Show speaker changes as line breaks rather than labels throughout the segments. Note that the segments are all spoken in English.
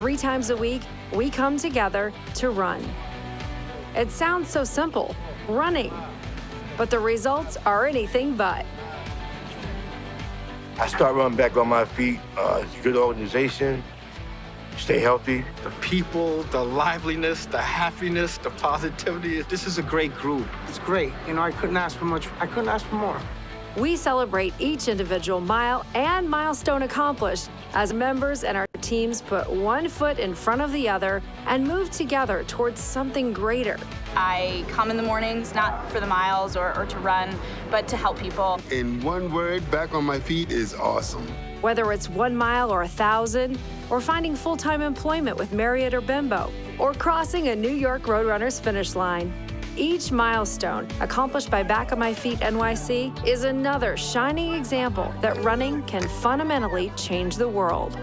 3 times a week, we come together to run. It sounds so simple, running, but the results are anything but.
I start running back on my feet. It's a good organization. Stay healthy.
The people, the liveliness, the happiness, the positivity. This is a great group.
It's great. I couldn't ask for much. I couldn't ask for more.
We celebrate each individual mile and milestone accomplished as members and our teams put one foot in front of the other and move together towards something greater.
I come in the mornings, not for the miles or to run, but to help people.
In one word, back on my feet is awesome.
Whether it's 1 mile or 1,000, or finding full-time employment with Marriott or Bimbo, or crossing a New York Roadrunners finish line, each milestone accomplished by Back on My Feet NYC is another shining example that running can fundamentally change the world.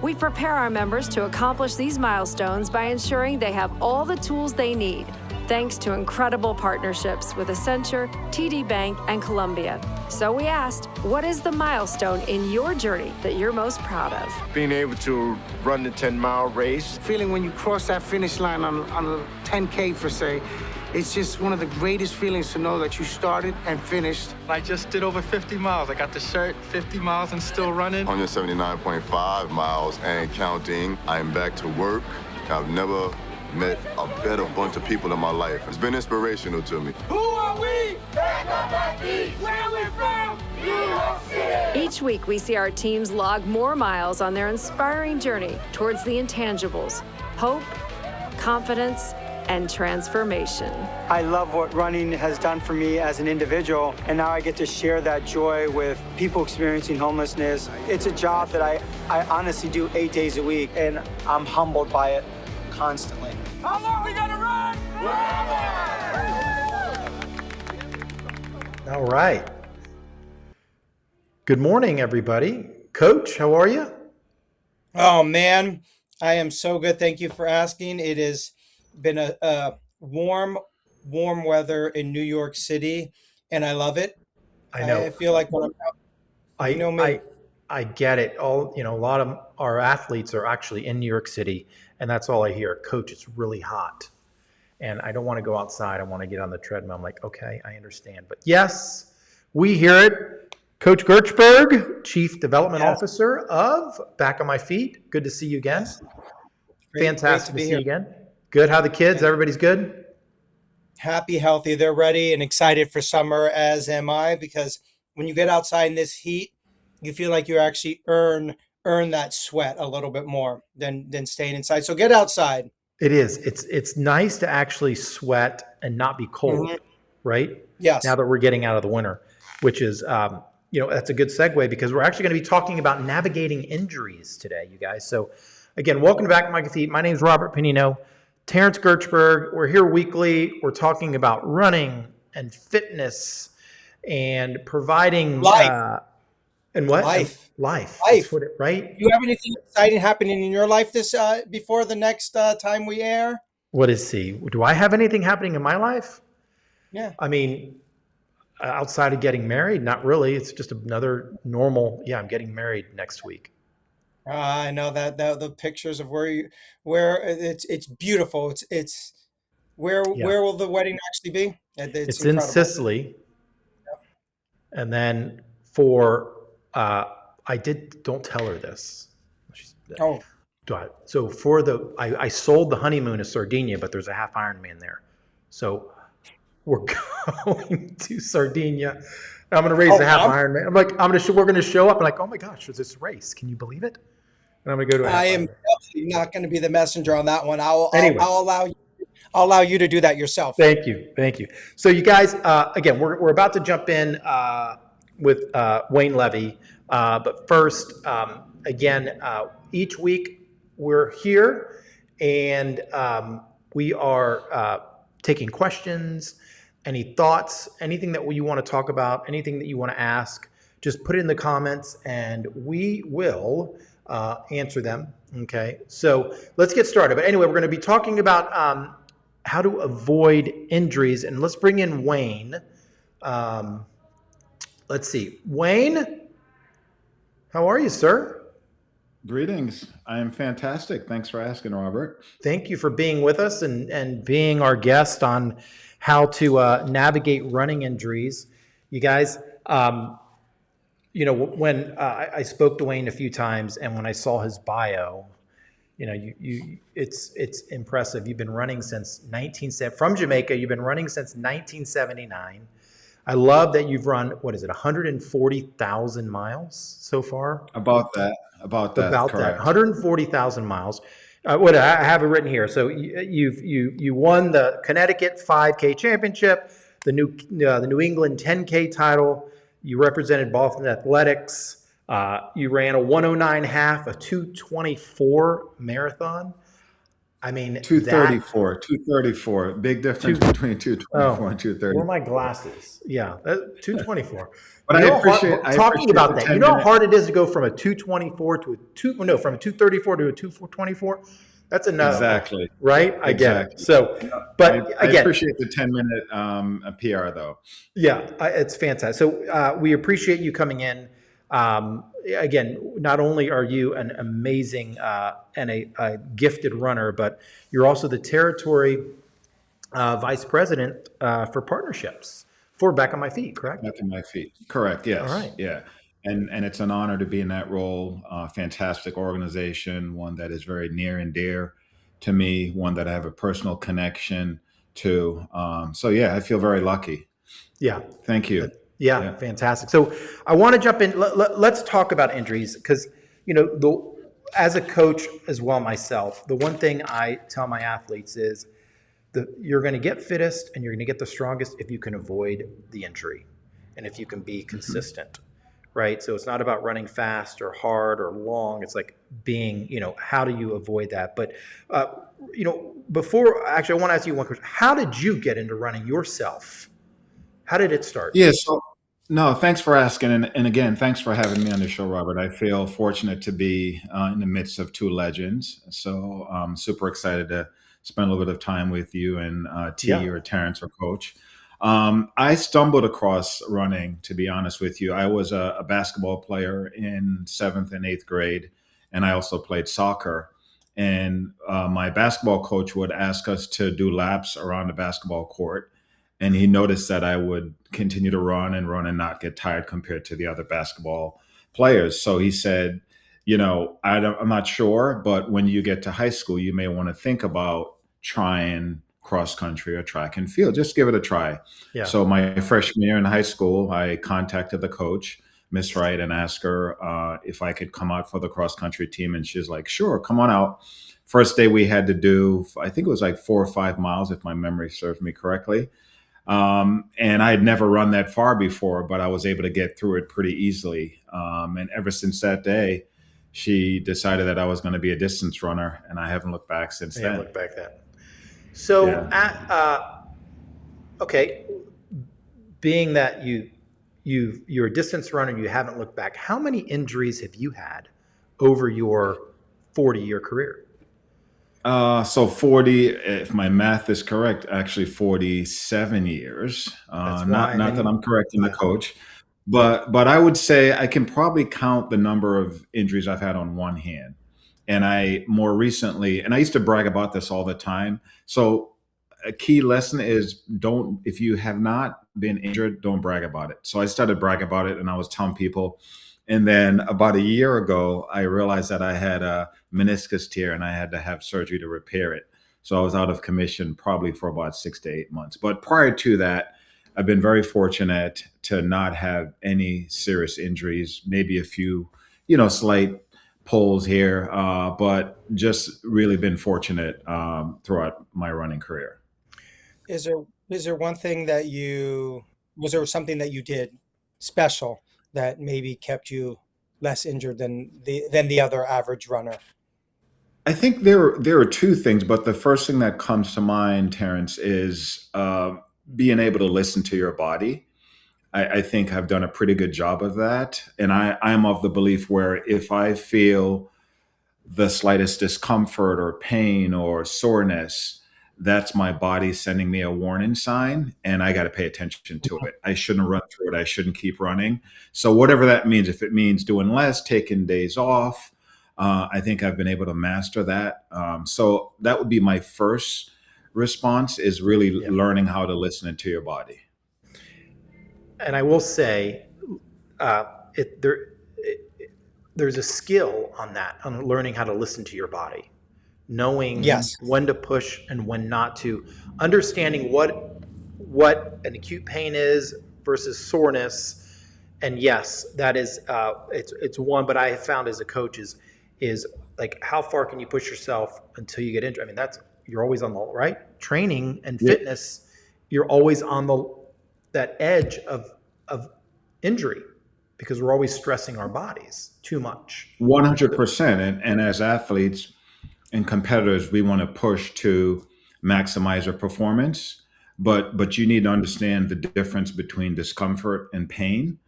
We prepare our members to accomplish these milestones by ensuring they have all the tools they need, thanks to incredible partnerships with Accenture, TD Bank, and Columbia. So we asked, what is the milestone in your journey that you're most proud of?
Being able to run the 10-mile race.
Feeling when you cross that finish line on a 10K, for say, it's just one of the greatest feelings to know that you started and finished.
I just did over 50 miles. I got the shirt, 50 miles and still running.
179.5 miles and counting. I'm back to work. I've never met a better bunch of people in my life. It's been inspirational to me.
Who are we? Back on my feet. Where are we from? New York City.
Each week, we see our teams log more miles on their inspiring journey towards the intangibles: hope, confidence, and transformation.
I love what running has done for me as an individual, and now I get to share that joy with people experiencing homelessness. It's a job that I honestly do 8 days a week, and I'm humbled by it constantly.
How long we gonna run?
All right. Good morning, everybody. Coach, how are you?
Oh, man, I am so good. Thank you for asking. It has been a warm weather in New York City, and I love it.
I know.
I feel like when I'm out, you know me.
I get it. A lot of our athletes are actually in New York City, and that's all I hear. Coach, it's really hot, and I don't want to go outside. I want to get on the treadmill. I'm like, okay, I understand. But yes, we hear it. Coach Gerchberg, Chief Development Officer of Back on My Feet. Good to see you again. Fantastic to see you again. Good. How the kids? Everybody's good?
Happy, healthy. They're ready and excited for summer, as am I, because when you get outside in this heat, you feel like you actually earn that sweat a little bit more than staying inside. So get outside.
It is. It's nice to actually sweat and not be cold, right?
Yes.
Now that we're getting out of the winter, which is, that's a good segue because we're actually going to be talking about navigating injuries today, you guys. So again, welcome to Back on My Feet. My name is Robert Pinino. Terence Gerchberg. We're here weekly. We're talking about running and fitness and providing
life.
And what?
Life.
Life. Right?
Do you have anything exciting happening in your life this before the next time we air?
What is he? Do I have anything happening in my life?
Yeah.
I mean, outside of getting married, not really. It's just another normal. Yeah, I'm getting married next week.
I know that the pictures of where it's beautiful. It's where will the wedding actually be?
It's in Sicily, and then for don't tell her this. So for I sold the honeymoon to Sardinia, but there's a half Ironman there, so we're going to Sardinia. I'm going to raise a half Ironman. I'm like, we're going to show up. I'm like, oh my gosh, there's this race. Can you believe it? And I'm going to go to.
I am definitely not going to be the messenger on that one. I'll allow you to do that yourself.
Thank you. So you guys, again, we're about to jump in with Wayne Levy, but first, each week we're here and we are taking questions. Any thoughts, anything that you want to talk about, anything that you want to ask, just put it in the comments and we will answer them. Okay, so let's get started. But anyway, we're going to be talking about how to avoid injuries. And let's bring in Wayne. Let's see. Wayne, how are you, sir?
Greetings. I am fantastic. Thanks for asking, Robert.
Thank you for being with us and being our guest on how to navigate running injuries. You guys, when I spoke to Wayne a few times, and when I saw his bio, it's impressive. You've been running since 1970 from Jamaica. You've been running since 1979. I love that you've run, what is it, 140,000 miles so far?
About that. About that.
About that,
Correct.
140,000 miles. What I have it written here. So you won the Connecticut 5K championship, the New England 10K title. You represented Boston Athletics. You ran a 109 half, a 224 marathon. I mean,
234. 234. Big difference between 224 and 230.
Where are my glasses? Yeah, 224.
But I appreciate
talking about that. You know how hard it is to go from a 224 to from a 234 to a 224. That's enough.
Exactly.
Right. I get it. So, but
I
again,
appreciate the 10-minute PR though.
Yeah, it's fantastic. So we appreciate you coming in. Again, not only are you an amazing and a gifted runner, but you're also the territory vice president for partnerships for Back on My Feet, correct?
Back on My Feet. Correct. Yes.
All right.
Yeah. And it's an honor to be in that role. Fantastic organization, one that is very near and dear to me, one that I have a personal connection to. So yeah, I feel very lucky.
Yeah.
Thank you.
Yeah, fantastic. So I want to jump in. Let's talk about injuries because, as a coach as well myself, the one thing I tell my athletes is you're going to get fittest and you're going to get the strongest if you can avoid the injury and if you can be consistent, right? So it's not about running fast or hard or long. It's like being, how do you avoid that? But, before, actually, I want to ask you one question. How did you get into running yourself? How did it start?
Yeah, so no, thanks for asking. And again, thanks for having me on the show, Robert. I feel fortunate to be in the midst of two legends. So I'm super excited to spend a little bit of time with you and T or Terence or Coach. I stumbled across running, to be honest with you. I was a basketball player in 7th and 8th grade, and I also played soccer. And my basketball coach would ask us to do laps around the basketball court. And he noticed that I would continue to run and not get tired compared to the other basketball players. So he said, I'm not sure, but when you get to high school, you may want to think about trying cross country or track and field. Just give it a try.
Yeah.
So my freshman year in high school, I contacted the coach, Miss Wright, and asked her if I could come out for the cross country team. And she's like, sure, come on out. First day we had to do, I think it was like 4 or 5 miles, if my memory serves me correctly. And I had never run that far before, but I was able to get through it pretty easily. And ever since that day, she decided that I was going to be a distance runner, and I haven't looked back since then.
Looked back then. So, okay, being that you're a distance runner, you haven't looked back. How many injuries have you had over your 40-year career?
So 40, if my math is correct, actually 47 years. Not that I'm correcting the coach, but I would say I can probably count the number of injuries I've had on one hand. And I more recently, and I used to brag about this all the time. So a key lesson is if you have not been injured, don't brag about it. So I started bragging about it, and I was telling people. And then about a year ago, I realized that I had a meniscus tear and I had to have surgery to repair it. So I was out of commission probably for about 6 to 8 months. But prior to that, I've been very fortunate to not have any serious injuries, maybe a few, slight pulls here, but just really been fortunate throughout my running career.
Is there one thing was there something that you did special that maybe kept you less injured than the other average runner?
I think there are two things, but the first thing that comes to mind, Terence, is being able to listen to your body. I think I've done a pretty good job of that. And I'm of the belief where if I feel the slightest discomfort or pain or soreness, that's my body sending me a warning sign, and I got to pay attention to it. I shouldn't run through it. I shouldn't keep running. So whatever that means, if it means doing less, taking days off, I think I've been able to master that. So that would be my first response, is really learning how to listen to your body.
And I will say, uh, it, there, there's a skill on that, on learning how to listen to your body, knowing
Yes.
when to push and when not to, understanding what an acute pain is versus soreness. And yes, that is it's one. But I have found as a coach is like, how far can you push yourself until you get injured? I mean, that's, you're always on the right training and
Yeah.
fitness. You're always on that edge of injury, because we're always stressing our bodies too much.
100%. And as athletes and competitors, we want to push to maximize our performance. But you need to understand the difference between discomfort and pain.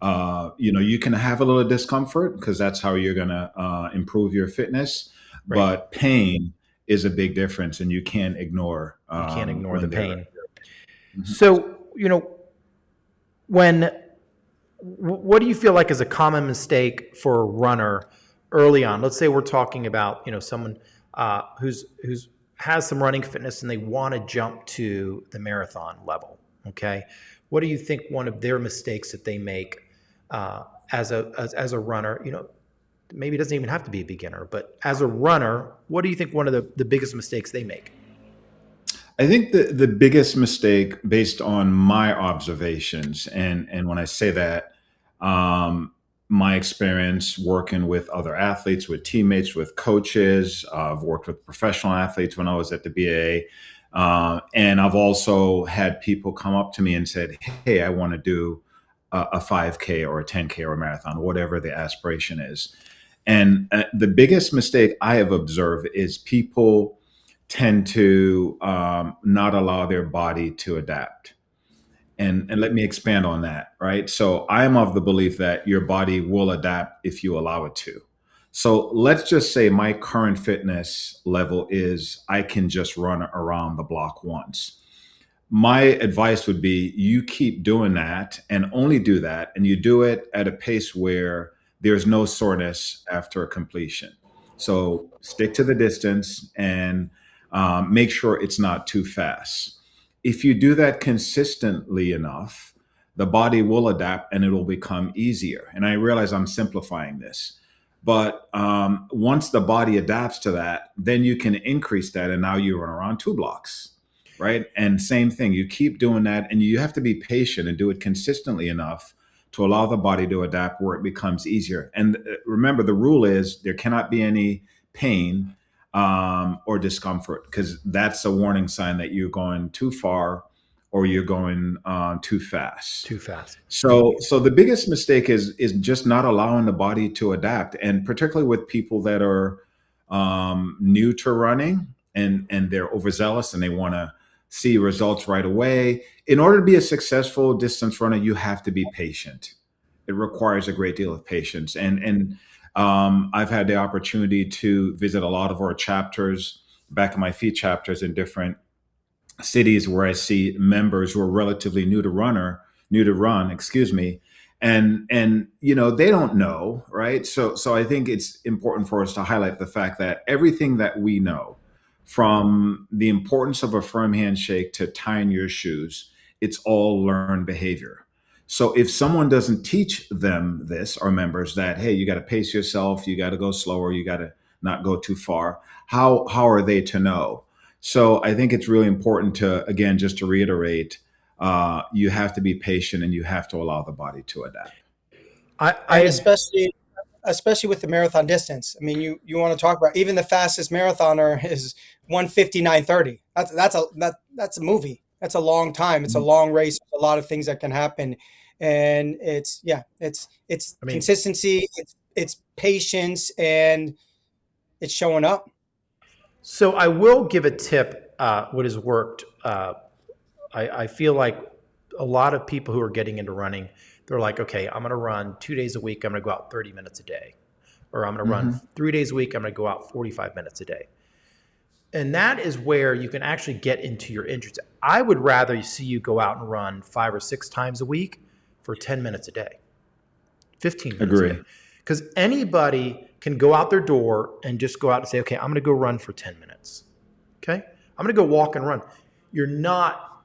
You can have a little discomfort because that's how you're going to improve your fitness.
Right.
But pain is a big difference, and you can't ignore.
You can't ignore the
when they're-
pain. So, what do you feel like is a common mistake for a runner early on? Let's say we're talking about, someone who's has some running fitness and they want to jump to the marathon level. Okay, what do you think one of their mistakes that they make as a runner? Maybe it doesn't even have to be a beginner, but as a runner, what do you think one of the biggest mistakes they make?
I think the biggest mistake, based on my observations, and when I say that, my experience working with other athletes, with teammates, with coaches, I've worked with professional athletes when I was at the BAA, and I've also had people come up to me and said, "Hey, I want to do a 5K or a 10K or a marathon, whatever the aspiration is." And the biggest mistake I have observed is people tend to not allow their body to adapt. And let me expand on that, right? So I'm of the belief that your body will adapt if you allow it to. So let's just say my current fitness level is I can just run around the block once. My advice would be you keep doing that and only do that, and you do it at a pace where there's no soreness after completion. So stick to the distance and make sure it's not too fast. If you do that consistently enough, the body will adapt and it will become easier. And I realize I'm simplifying this, but once the body adapts to that, then you can increase that, and now you run around 2 blocks, right? And same thing, you keep doing that, and you have to be patient and do it consistently enough to allow the body to adapt where it becomes easier. And remember, the rule is there cannot be any pain or discomfort, because that's a warning sign that you're going too far or you're going too fast.
Too fast.
So the biggest mistake is just not allowing the body to adapt, and particularly with people that are new to running and they're overzealous and they want to see results right away. In order to be a successful distance runner, you have to be patient. It requires a great deal of patience, and I've had the opportunity to visit a lot of our chapters, Back of My Feet chapters in different cities, where I see members who are relatively new to run, excuse me, and they don't know, right? So I think it's important for us to highlight the fact that everything that we know, from the importance of a firm handshake to tying your shoes, it's all learned behavior. So if someone doesn't teach them this, or members, that, hey, you got to pace yourself, you got to go slower, you got to not go too far, how are they to know? So I think it's really important to, again, just to reiterate, you have to be patient and you have to allow the body to adapt.
And especially with the marathon distance. I mean, you want to talk about, even the fastest marathoner is 1:59:30. That's a movie. That's a long time. It's a long race. A lot of things that can happen, and it's consistency, it's patience, and it's showing up.
So I will give a tip. What has worked? I feel like a lot of people who are getting into running, they're like, okay, I'm going to run 2 days a week. I'm going to go out 30 minutes a day, or I'm going to run 3 days a week. I'm going to go out 45 minutes a day. And that is where you can actually get into your injuries. I would rather see you go out and run 5 or 6 times a week for 10 minutes a day, 15 minutes a day. Because anybody can go out their door and just go out and say, okay, I'm going to go run for 10 minutes. Okay. I'm going to go walk and run. You're not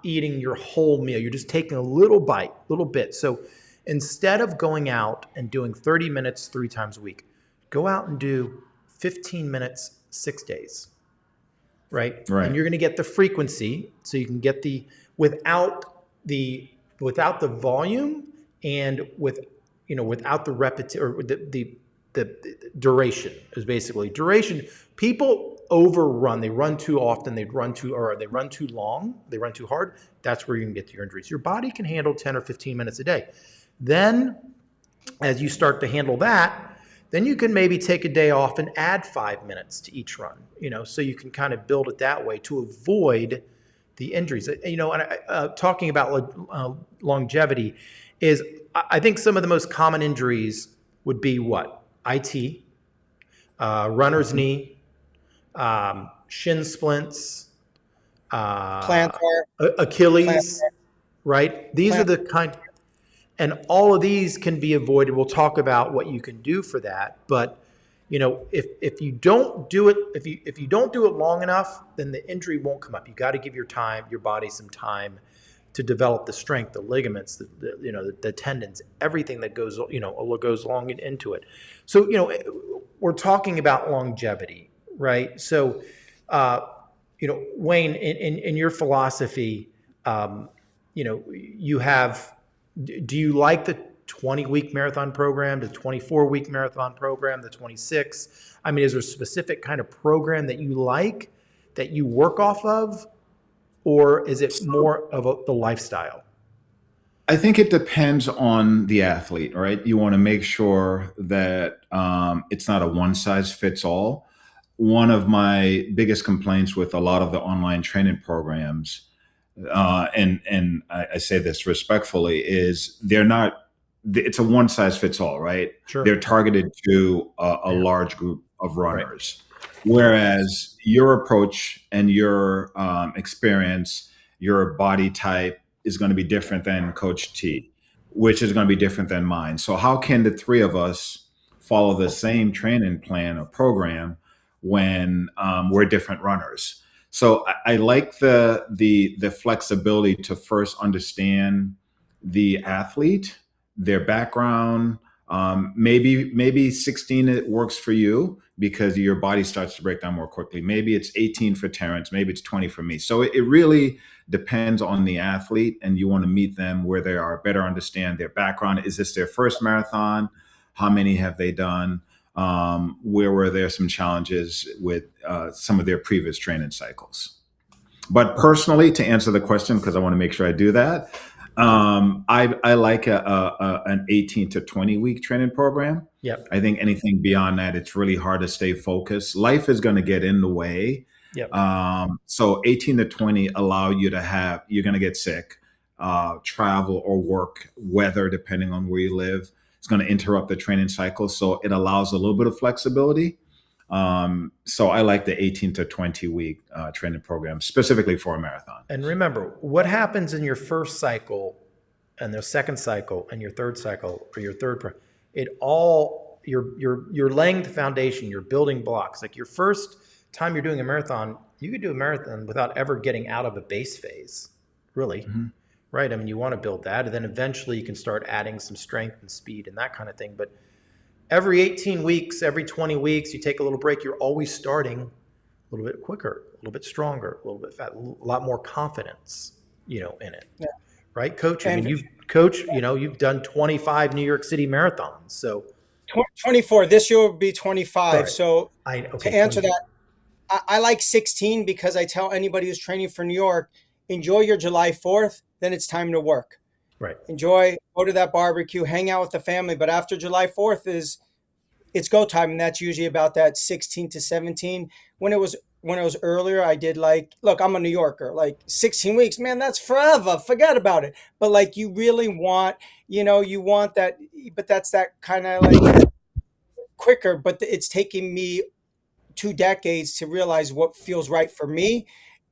eating your whole meal. You're just taking a little bite, little bit. So instead of going out and doing 30 minutes 3 times a week, go out and do 15 minutes 6 days. Right. And you're going to get the frequency. So you can get without the volume and without the repetition or the duration is basically duration. People overrun. They run too often. They run too long. They run too hard. That's where you can get to your injuries. Your body can handle 10 or 15 minutes a day. Then as you start to handle that, then you can maybe take a day off and add 5 minutes to each run, so you can kind of build it that way to avoid the injuries. And talking about longevity is, I think some of the most common injuries would be what? IT, runner's knee, shin splints,
Plantar,
Achilles, right? These are the kind. And all of these can be avoided. We'll talk about what you can do for that. But if you don't do it, if you don't do it long enough, then the injury won't come up. You got to give your body some time to develop the strength, the ligaments, the tendons, everything that goes along into it. So we're talking about longevity, right? So Wayne, in your philosophy, you have. Do you like the 20-week marathon program, the 24-week marathon program, the 26? I mean, is there a specific kind of program that you like, that you work off of, or is it more of the lifestyle?
I think it depends on the athlete, right? You want to make sure that it's not a one-size-fits-all. One of my biggest complaints with a lot of the online training programs, and I say this respectfully, is it's a one size fits all, right?
Sure.
They're targeted to a large group of runners. Right. Whereas your approach and your experience, your body type is going to be different than Coach T, which is going to be different than mine. So how can the three of us follow the same training plan or program when we're different runners? So I like the flexibility to first understand the athlete, their background. Maybe 16 it works for you because your body starts to break down more quickly. Maybe it's 18 for Terence. Maybe it's 20 for me. So it really depends on the athlete, and you want to meet them where they are, better understand their background. Is this their first marathon? How many have they done? Where were there some challenges with some of their previous training cycles? But personally, to answer the question, because I want to make sure I do that, I like an 18 to 20 week training program.
Yep.
I think anything beyond that, it's really hard to stay focused. Life is going to get in the way.
Yep.
So 18 to 20 allow you to you're going to get sick, travel or work, weather, depending on where you live. It's going to interrupt the training cycle. So it allows a little bit of flexibility. So I like the 18 to 20 week training program specifically for a marathon.
And remember, what happens in your first cycle and the second cycle and your third cycle or your you're laying the foundation, you're building blocks. Like your first time you're doing a marathon, you could do a marathon without ever getting out of a base phase, really. Mm-hmm. Right. I mean, you want to build that, and then eventually you can start adding some strength and speed and that kind of thing. But every 18 weeks, every 20 weeks, you take a little break. You're always starting a little bit quicker, a little bit stronger, a little bit fat, a lot more confidence, in it. Yeah. Right, Coach? I mean, you've done 25 New York City marathons. So
24. This year will be 25.
Right.
So to answer 20. That, I like 16 because I tell anybody who's training for New York, enjoy your July 4th. Then it's time to work.
Right.
Enjoy, go to that barbecue, hang out with the family. But after July 4th it's go time. And that's usually about that 16 to 17. When it was earlier, I did look, I'm a New Yorker, 16 weeks, man, that's forever. Forget about it. But you really want, you want that, but that's that kind of quicker, but it's taking me 2 decades to realize what feels right for me.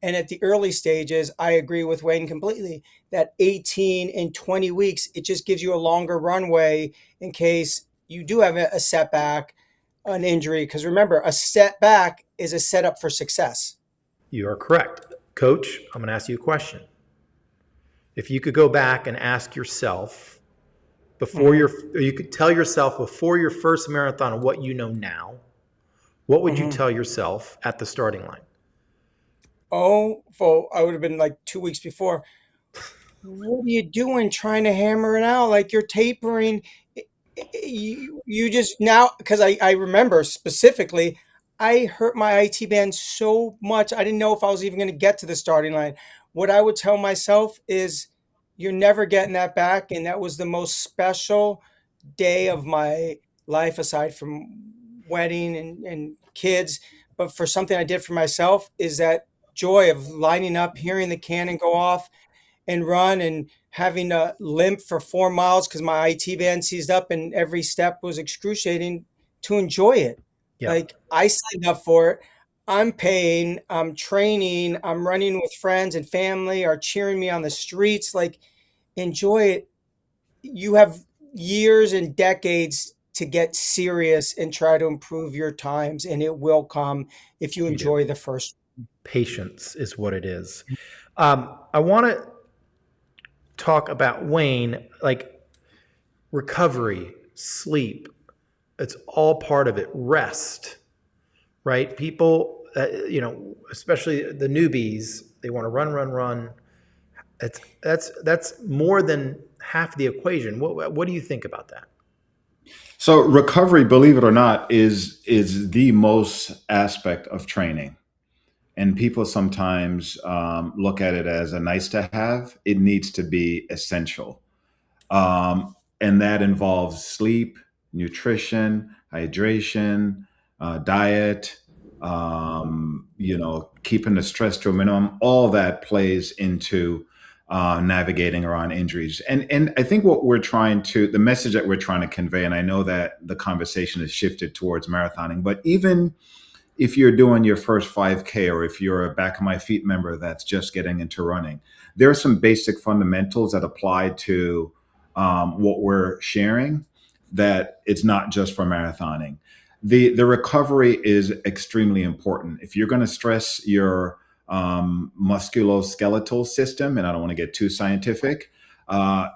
And at the early stages, I agree with Wayne completely that 18 and 20 weeks, it just gives you a longer runway in case you do have a setback, an injury, because remember, a setback is a setup for success.
You are correct. Coach, I'm going to ask you a question. If you could go back and ask yourself before or you could tell yourself before your first marathon what you know now, what would you tell yourself at the starting line?
Oh, well, I would have been like 2 weeks before. What are you doing trying to hammer it out? Like you're tapering. You just now, because I remember specifically, I hurt my IT band so much. I didn't know if I was even going to get to the starting line. What I would tell myself is, you're never getting that back. And that was the most special day of my life, aside from wedding and kids. But for something I did for myself, is that joy of lining up, hearing the cannon go off and run, and having to limp for 4 miles because my IT band seized up and every step was excruciating, to enjoy it.
Yeah.
Like, I signed up for it. I'm paying, I'm training, I'm running with friends and family are cheering me on the streets. Like, enjoy it. You have years and decades to get serious and try to improve your times, and it will come if you enjoy the first.
Patience is what it is. I want to talk about Wayne, like recovery, sleep. It's all part of it. Rest, right? People, especially the newbies, they want to run, run, run. That's more than half the equation. What do you think about that?
So recovery, believe it or not, is the most aspect of training. And people sometimes look at it as a nice to have. It needs to be essential. And that involves sleep, nutrition, hydration, diet, keeping the stress to a minimum. All that plays into navigating around injuries. And I think the message that we're trying to convey, and I know that the conversation has shifted towards marathoning, but even if you're doing your first 5K, or if you're a Back of My Feet member that's just getting into running, there are some basic fundamentals that apply to what we're sharing, that it's not just for marathoning. The recovery is extremely important. If you're going to stress your musculoskeletal system, and I don't want to get too scientific,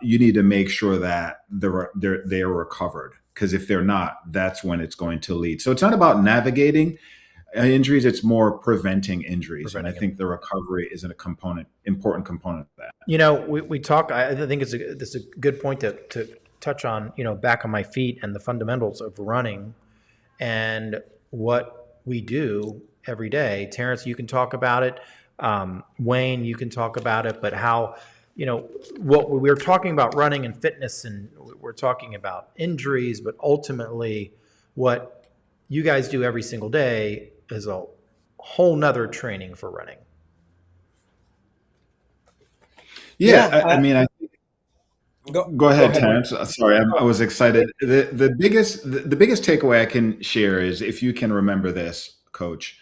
you need to make sure that they're recovered. Because if they're not, that's when it's going to lead. So it's not about navigating injuries, it's more preventing injuries. And I think the recovery is an important component of that.
We talk, I think this is a good point to touch on, Back on My Feet and the fundamentals of running and what we do every day. Terence, you can talk about it. Wayne, you can talk about it, but how, what we're talking about running and fitness, and we're talking about injuries, but ultimately what you guys do every single day is a whole nother training for running.
Yeah, I mean, go ahead, Terence. Sorry, I was excited. The biggest takeaway I can share is, if you can remember this, Coach,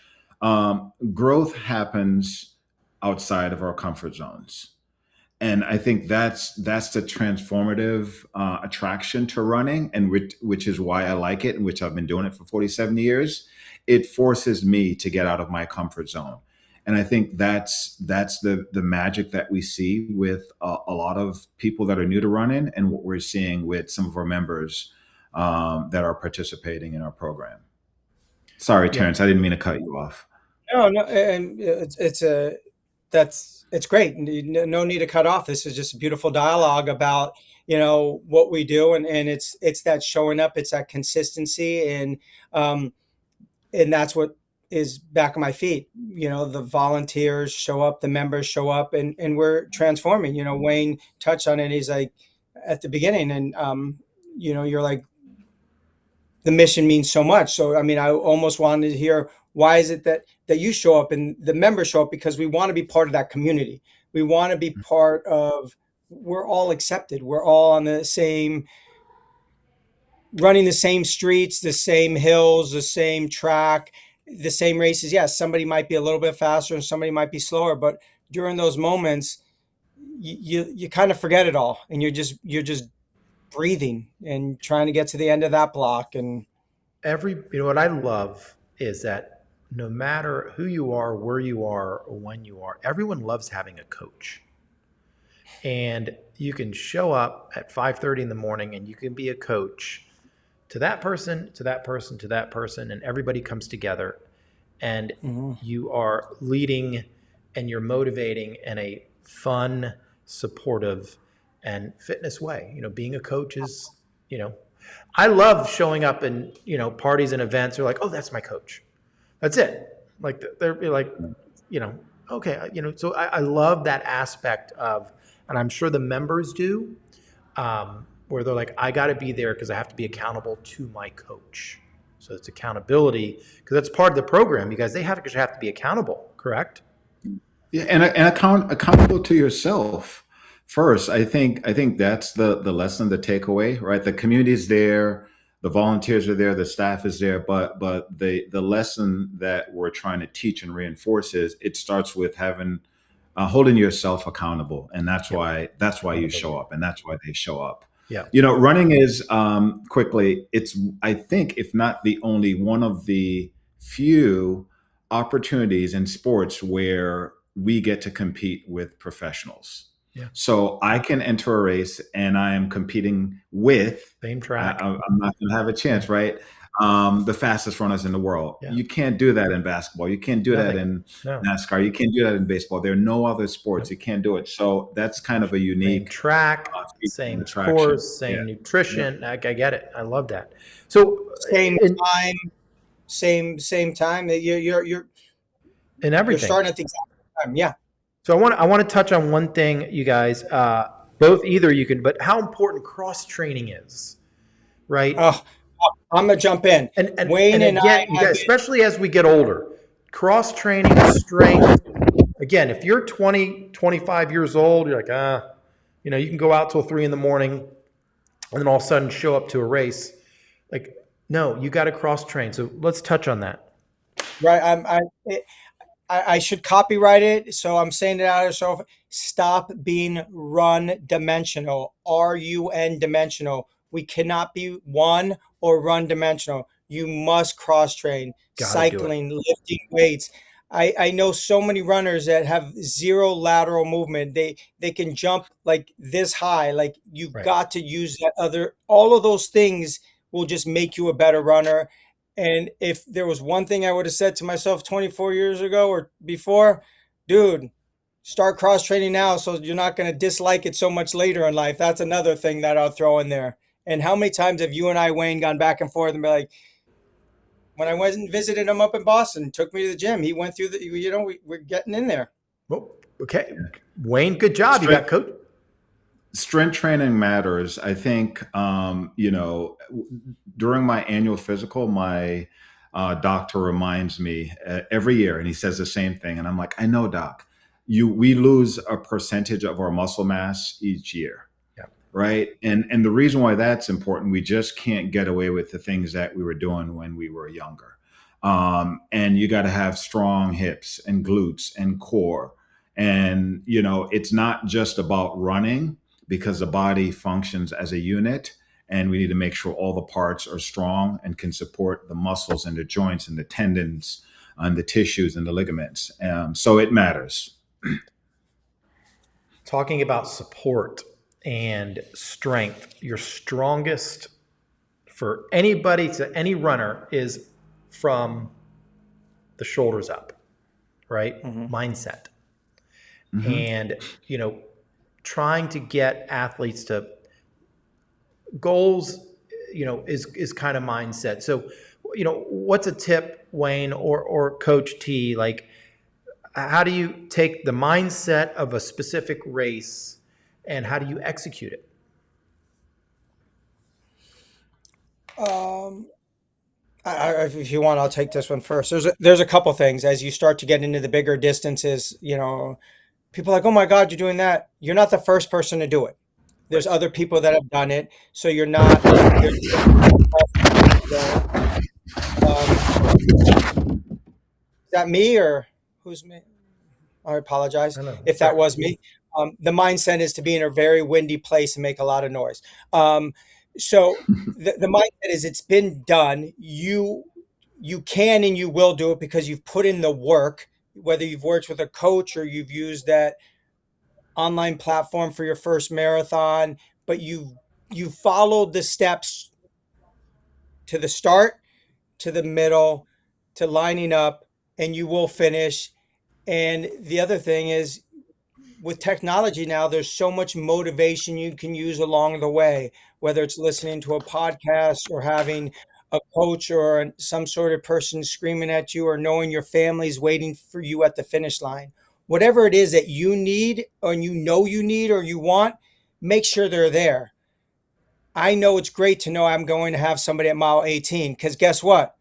growth happens outside of our comfort zones. And I think that's the transformative attraction to running, and which is why I like it, and which I've been doing it for 47 years. It forces me to get out of my comfort zone. And I think that's the magic that we see with a lot of people that are new to running, and what we're seeing with some of our members that are participating in our program. Sorry, Terence, I didn't mean to cut you off.
No, and it's great. No need to cut off. This is just a beautiful dialogue about what we do, and it's that showing up, it's that consistency, and that's what is Back on My Feet. The volunteers show up, the members show up, and we're transforming. Wayne touched on it. He's like, at the beginning, and you're like, the mission means so much. So, I mean, I almost wanted to hear, why is it that you show up and the members show up? Because we want to be part of that community. We want to be part of, we're all accepted. We're all on the same, running the same streets, the same hills, the same track, the same races. Yes, somebody might be a little bit faster and somebody might be slower, but during those moments, you kind of forget it all, and you're just breathing and trying to get to the end of that block. And
what I love is that no matter who you are, where you are, or when you are, everyone loves having a coach. And you can show up at 5:30 in the morning and you can be a coach to that person, to that person, to that person, and everybody comes together and you are leading and you're motivating in a fun, supportive, and fitness way. Being a coach is, I love showing up in, parties and events. They're like, oh, that's my coach. That's it. Like they're like, okay, so I love that aspect of, and I'm sure the members do, where they're like, I got to be there because I have to be accountable to my coach. So it's accountability because that's part of the program. You guys, they have to be accountable, correct?
Yeah, and accountable to yourself first. I think that's the lesson, the takeaway, right? The community is there, the volunteers are there, the staff is there, but the lesson that we're trying to teach and reinforce is it starts with having holding yourself accountable, and that's why you show up, and that's why they show up.
Yeah.
Running is quickly. It's, I think, if not the only one of the few opportunities in sports where we get to compete with professionals.
Yeah.
So I can enter a race and I am competing with
same track.
I'm not going to have a chance, right? The fastest runners in the world.
Yeah.
You can't do that in basketball. You can't do that in NASCAR. You can't do that in baseball. There are no other sports. You can't do it. So that's kind of a unique
same track, same course, same nutrition. I get it. I love that. So
same time. You're
in everything.
You're starting at the exact time. Yeah.
So I want to touch on one thing, you guys. Both either you can, but how important cross training is, right?
Oh, I'm gonna jump in.
And
Wayne
and again, you guys, especially as we get older, cross training, strength. Again, if you're 20, 25 years old, you're like, you can go out till 3 a.m. and then all of a sudden show up to a race. Like, no, you got to cross train. So let's touch on that.
Right. I should copyright it, so I'm saying it out of so stop being run dimensional. RUN dimensional. We cannot be one or run dimensional. You must cross train, cycling, lifting weights. I know so many runners that have zero lateral movement. They can jump like this high. Like you've got to use that other. All of those things will just make you a better runner. And if there was one thing I would have said to myself 24 years ago or before, dude, start cross training now so you're not going to dislike it so much later in life. That's another thing that I'll throw in there. And how many times have you and I, Wayne, gone back and forth and be like, when I went and visited him up in Boston, took me to the gym, he went through we're getting in there.
Well, okay. Wayne, good job. You got coach.
Strength training matters. I think, during my annual physical, my doctor reminds me every year, and he says the same thing. And I'm like, I know, doc, we lose a percentage of our muscle mass each year.
Yeah.
Right. And the reason why that's important, we just can't get away with the things that we were doing when we were younger. And you got to have strong hips and glutes and core. And, it's not just about running, because the body functions as a unit, and we need to make sure all the parts are strong and can support the muscles and the joints and the tendons and the tissues and the ligaments. So it matters.
Talking about support and strength, your strongest for anybody, to any runner, is from the shoulders up, right? Mm-hmm. Mindset. Mm-hmm. And, trying to get athletes to goals, is kind of mindset. So, what's a tip, Wayne or Coach T? Like, how do you take the mindset of a specific race and how do you execute it?
If you want, I'll take this one first. There's a couple things as you start to get into the bigger distances. People are like, oh my God, you're doing that. You're not the first person to do it. There's other people that have done it. So you're not. Is that me or who's me? I apologize if that was me. The mindset is to be in a very windy place and make a lot of noise. So the mindset is it's been done. You can and you will do it because you've put in the work, whether you've worked with a coach or you've used that online platform for your first marathon, but you've followed the steps to the start, to the middle, to lining up, and you will finish. And the other thing is, with technology now, there's so much motivation you can use along the way, whether it's listening to a podcast or having a coach or some sort of person screaming at you or knowing your family's waiting for you at the finish line. Whatever it is that you need or you know you need or you want, make sure they're there. I know it's great to know I'm going to have somebody at mile 18 because guess what?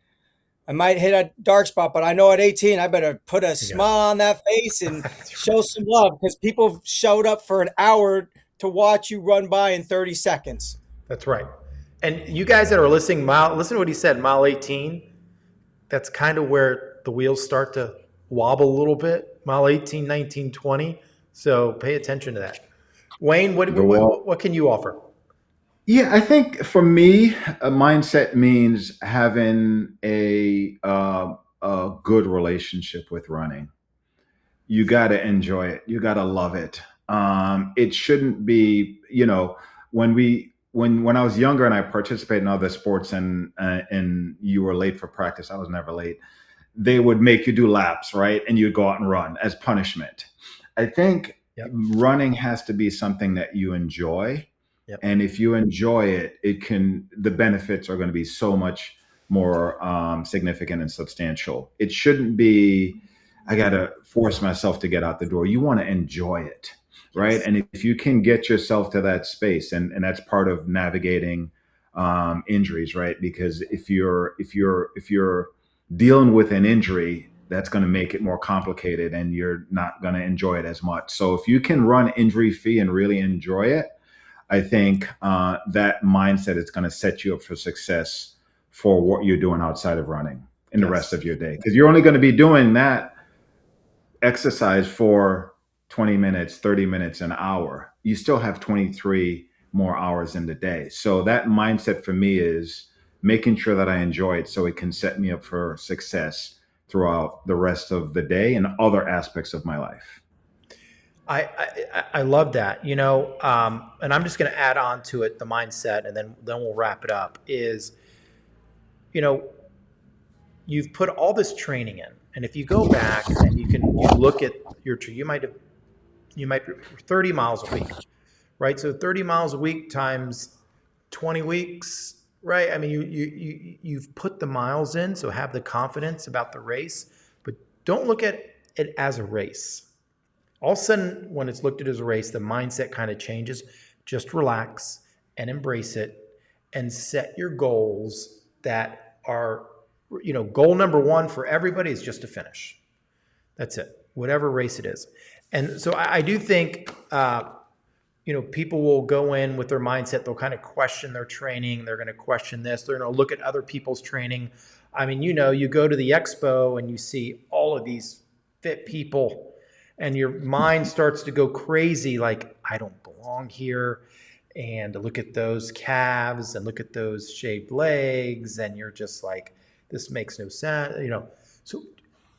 I might hit a dark spot, but I know at 18, I better put a smile on that face and show some love because people showed up for an hour to watch you run by in 30 seconds.
That's right. And you guys that are listening, listen to what he said, mile 18. That's kind of where the wheels start to wobble a little bit, mile 18, 19, 20. So pay attention to that. Wayne, what can you offer?
Yeah, I think for me, a mindset means having a good relationship with running. You got to enjoy it. You got to love it. It shouldn't be, when I was younger and I participated in other sports and you were late for practice, I was never late. They would make you do laps, right? And you'd go out and run as punishment. I think running has to be something that you enjoy.
Yep.
And if you enjoy it, the benefits are going to be so much more significant and substantial. It shouldn't be, I got to force myself to get out the door. You want to enjoy it, right?
Yes.
And if you can get yourself to that space, and that's part of navigating injuries, right? Because if you're dealing with an injury, that's going to make it more complicated and you're not going to enjoy it as much. So if you can run injury-free and really enjoy it, I think that mindset is going to set you up for success for what you're doing outside of running in the rest of your day. Because you're only going to be doing that exercise for 20 minutes, 30 minutes, an hour. You still have 23 more hours in the day. So that mindset for me is making sure that I enjoy it so it can set me up for success throughout the rest of the day and other aspects of my life.
I love that, and I'm just going to add on to it, the mindset, and then we'll wrap it up is, you've put all this training in, and if you go back and you look at you might be 30 miles a week, right? So 30 miles a week times 20 weeks, right? I mean, you've put the miles in, so have the confidence about the race, but don't look at it as a race. All of a sudden, when it's looked at as a race, the mindset kind of changes. Just relax and embrace it and set your goals that are, goal number one for everybody is just to finish. That's it, whatever race it is. And so I do think, people will go in with their mindset. They'll kind of question their training. They're going to question this. They're going to look at other people's training. I mean, you go to the expo and you see all of these fit people, and your mind starts to go crazy, like, I don't belong here. And look at those calves and look at those shaved legs. And you're just like, this makes no sense. So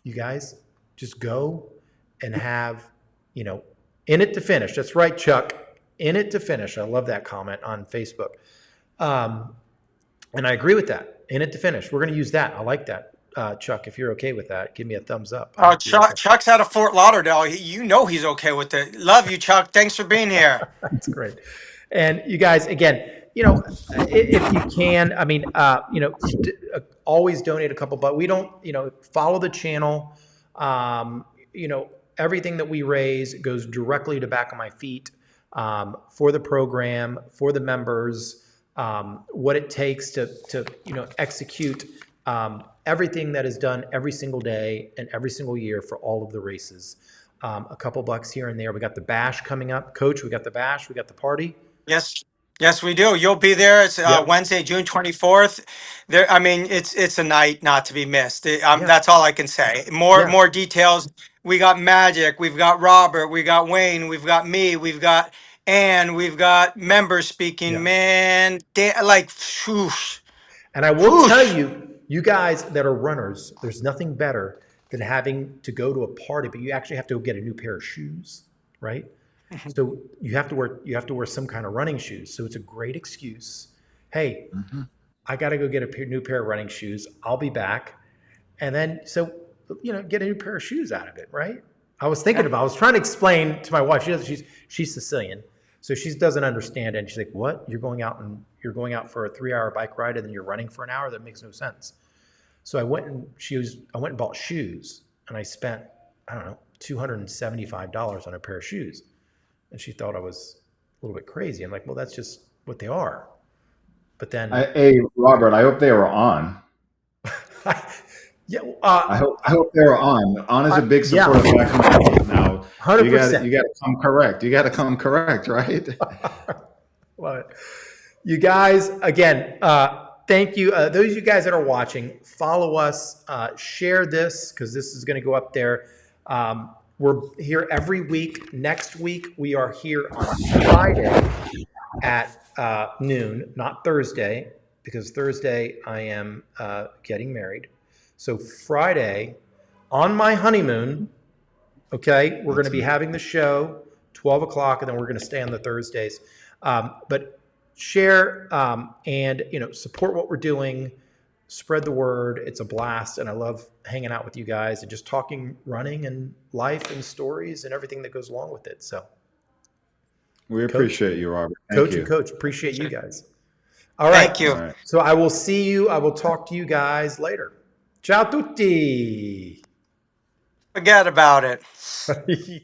you guys just go and have, in it to finish. That's right, Chuck. In it to finish. I love that comment on Facebook. And I agree with that. In it to finish. We're going to use that. I like that. Chuck, if you're okay with that, give me a thumbs up.
Chuck's out of Fort Lauderdale. He's okay with it. Love you, Chuck. Thanks for being here.
That's great. And you guys, again, if you can, I mean, always donate a couple, but we don't, follow the channel. Everything that we raise goes directly to Back on My Feet for the program, for the members, what it takes to execute everything that is done every single day and every single year for all of the races. A couple bucks here and there. We got the bash coming up. Coach, we got the bash. We got the party.
Yes, we do. You'll be there. It's Wednesday, June 24th. It's a night not to be missed. That's all I can say. More details we got Magic, we've got Robert, we got Wayne, we've got me, we've got Ann, we've got members speaking.
Yeah.
Man, like, whoosh,
And I will tell you, you guys that are runners, there's nothing better than having to go to a party, but you actually have to go get a new pair of shoes, right? So you have to wear some kind of running shoes. So it's a great excuse. Hey, I got to go get a new pair of running shoes. I'll be back. And then, so, get a new pair of shoes out of it, right? I was trying to explain to my wife, she's Sicilian. So she doesn't understand it. And she's like, what? You're going out for a 3-hour bike ride and then you're running for an hour? That makes no sense. So I went and bought shoes, and I spent, I don't know, $275 on a pair of shoes. And she thought I was a little bit crazy. I'm like, well, that's just what they are. But then,
hey, Robert, I hope they were on.
Yeah,
I hope they were on. On is a big supporter of Black Americans. Now,
100%.
You got to come correct. You got to come correct, right?
Love it. You guys, again, thank you. Those of you guys that are watching, follow us, share this, because this is going to go up there. We're here every week. Next week, we are here on Friday at noon, not Thursday, because Thursday I am getting married. So Friday, on my honeymoon, okay, we're going to be having the show 12 o'clock, and then we're going to stay on the Thursdays. But share and support what we're doing. Spread the word. It's a blast, and I love hanging out with you guys and just talking running and life and stories and everything that goes along with it. So
we appreciate you, Robert.
Thank you. And Coach, appreciate you guys. All right.
Thank you.
All right.
So I will see you. I will talk to you guys later. Ciao tutti.
Forget about it.
Yeah.